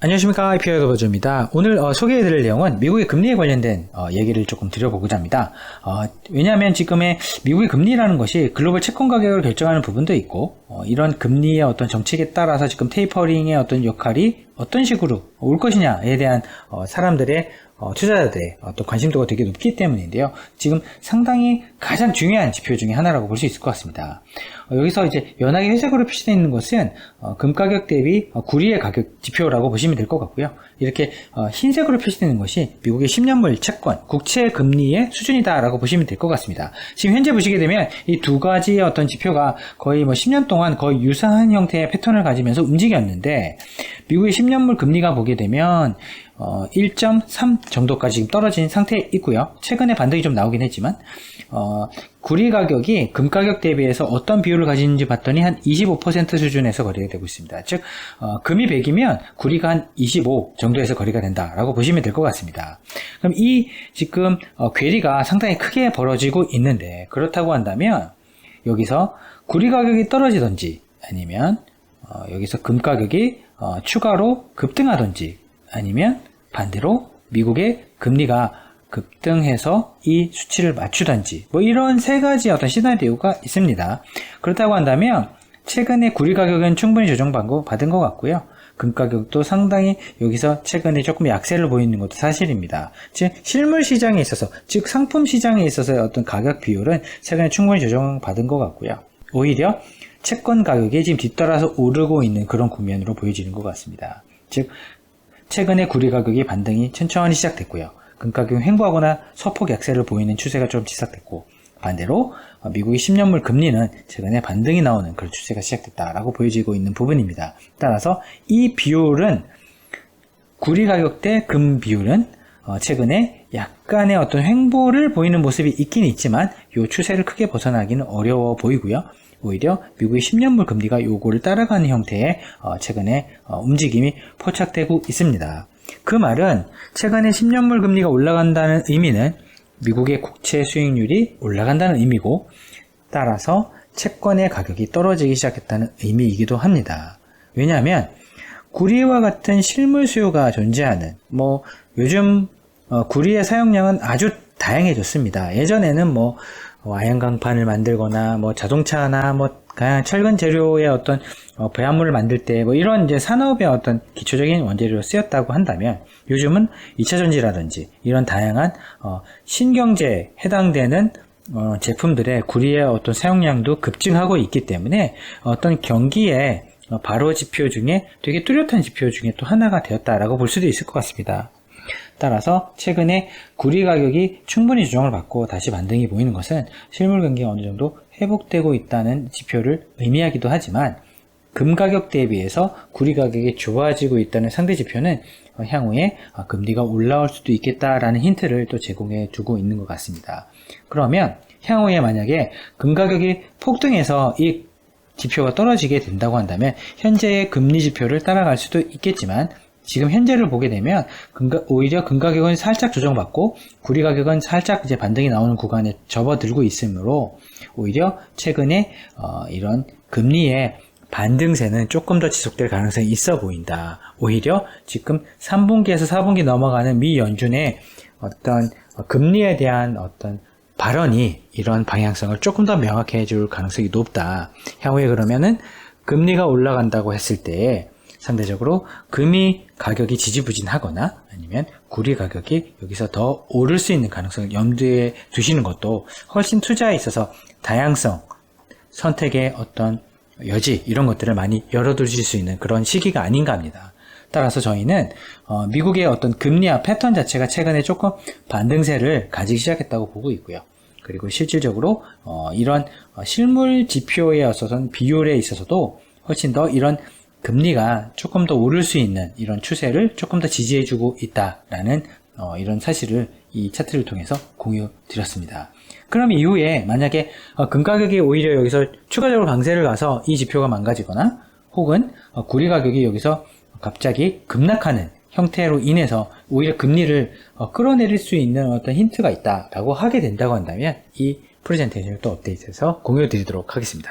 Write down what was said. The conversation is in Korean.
안녕하십니까, IPO 더버즈입니다. 오늘 소개해드릴 내용은 미국의 금리에 관련된 얘기를 조금 드려보고자 합니다. 왜냐하면 지금의 미국의 금리라는 것이 글로벌 채권 가격을 결정하는 부분도 있고, 이런 금리의 어떤 정책에 따라서 지금 테이퍼링의 어떤 역할이 어떤 식으로 올 것이냐에 대한 사람들의 투자자들의 어떤 관심도가 되게 높기 때문인데요. 지금 상당히 가장 중요한 지표 중에 하나라고 볼 수 있을 것 같습니다. 여기서 이제 연하게 회색으로 표시되어 있는 것은 금 가격 대비 구리의 가격 지표라고 보시면 될 것 같고요. 이렇게 흰색으로 표시되는 것이 미국의 10년물 채권, 국채 금리의 수준이다라고 보시면 될 것 같습니다. 지금 현재 보시게 되면 이 두 가지의 어떤 지표가 거의 10년 동안 거의 유사한 형태의 패턴을 가지면서 움직였는데, 미국의 10년물 금리가 보게 되면 1.3 정도까지 지금 떨어진 상태에 있고요. 최근에 반등이 좀 나오긴 했지만 구리 가격이 금 가격 대비해서 어떤 비율을 가지는지 봤더니 한 25% 수준에서 거래가 되고 있습니다. 즉 금이 100이면 구리가 한 25 정도에서 거래가 된다라고 보시면 될 것 같습니다. 그럼 이 지금 괴리가 상당히 크게 벌어지고 있는데, 그렇다고 한다면 여기서 구리 가격이 떨어지든지 아니면 여기서 금 가격이 추가로 급등하든지, 아니면 반대로 미국의 금리가 급등해서 이 수치를 맞추든지, 이런 세 가지 어떤 시나리오가 있습니다. 그렇다고 한다면 최근에 구리 가격은 충분히 조정받은 것 같고요. 금 가격도 상당히 여기서 최근에 조금 약세를 보이는 것도 사실입니다. 즉 실물 시장에 있어서, 즉 상품 시장에 있어서의 어떤 가격 비율은 최근에 충분히 조정받은 것 같고요. 오히려 채권 가격이 지금 뒤따라서 오르고 있는 그런 국면으로 보여지는 것 같습니다. 즉 최근에 구리 가격이 반등이 천천히 시작됐고요. 금 가격이 횡보하거나 소폭 약세를 보이는 추세가 좀 시작됐고, 반대로 미국의 10년물 금리는 최근에 반등이 나오는 그런 추세가 시작됐다라고 보여지고 있는 부분입니다. 따라서 이 비율은, 구리 가격 대 금 비율은 최근에 약간의 어떤 횡보를 보이는 모습이 있긴 있지만 이 추세를 크게 벗어나기는 어려워 보이고요. 오히려 미국의 10년물 금리가 요거를 따라가는 형태의 최근에 움직임이 포착되고 있습니다. 그 말은 최근에 10년물 금리가 올라간다는 의미는 미국의 국채 수익률이 올라간다는 의미고, 따라서 채권의 가격이 떨어지기 시작했다는 의미이기도 합니다. 왜냐하면 구리와 같은 실물 수요가 존재하는, 요즘 구리의 사용량은 아주 다양해졌습니다. 예전에는 아연강판을 만들거나 자동차나 그냥 철근 재료의 어떤 배합물을 만들 때 이런 이제 산업의 어떤 기초적인 원재료로 쓰였다고 한다면, 요즘은 2차 전지라든지 이런 다양한 신경제에 해당되는 제품들의 구리의 어떤 사용량도 급증하고 있기 때문에 어떤 경기의 바로 지표 중에 되게 뚜렷한 지표 중에 또 하나가 되었다라고 볼 수도 있을 것 같습니다. 따라서 최근에 구리 가격이 충분히 조정을 받고 다시 반등이 보이는 것은 실물 경기가 어느 정도 회복되고 있다는 지표를 의미하기도 하지만, 금 가격 대비해서 구리 가격이 좋아지고 있다는 상대 지표는 향후에 금리가 올라올 수도 있겠다라는 힌트를 또 제공해 두고 있는 것 같습니다. 그러면 향후에 만약에 금 가격이 폭등해서 이 지표가 떨어지게 된다고 한다면 현재의 금리 지표를 따라갈 수도 있겠지만, 지금 현재를 보게 되면 오히려 금 가격은 살짝 조정받고 구리 가격은 살짝 이제 반등이 나오는 구간에 접어들고 있으므로, 오히려 최근에 이런 금리의 반등세는 조금 더 지속될 가능성이 있어 보인다. 오히려 지금 3분기에서 4분기 넘어가는 미 연준의 어떤 금리에 대한 어떤 발언이 이런 방향성을 조금 더 명확해 줄 가능성이 높다. 향후에 그러면은 금리가 올라간다고 했을 때 상대적으로 금이 가격이 지지부진하거나 아니면 구리 가격이 여기서 더 오를 수 있는 가능성을 염두에 두시는 것도 훨씬 투자에 있어서 다양성, 선택의 어떤 여지, 이런 것들을 많이 열어두실 수 있는 그런 시기가 아닌가 합니다. 따라서 저희는 미국의 어떤 금리와 패턴 자체가 최근에 조금 반등세를 가지기 시작했다고 보고 있고요. 그리고 실질적으로 이런 실물 지표에 있어서는, 비율에 있어서도 훨씬 더 이런 금리가 조금 더 오를 수 있는 이런 추세를 조금 더 지지해주고 있다라는 이런 사실을 이 차트를 통해서 공유 드렸습니다. 그럼 이후에 만약에 금 가격이 오히려 여기서 추가적으로 강세를 가서 이 지표가 망가지거나, 혹은 구리 가격이 여기서 갑자기 급락하는 형태로 인해서 오히려 금리를 끌어내릴 수 있는 어떤 힌트가 있다라고 하게 된다고 한다면 이 프레젠테이션을 또 업데이트해서 공유 드리도록 하겠습니다.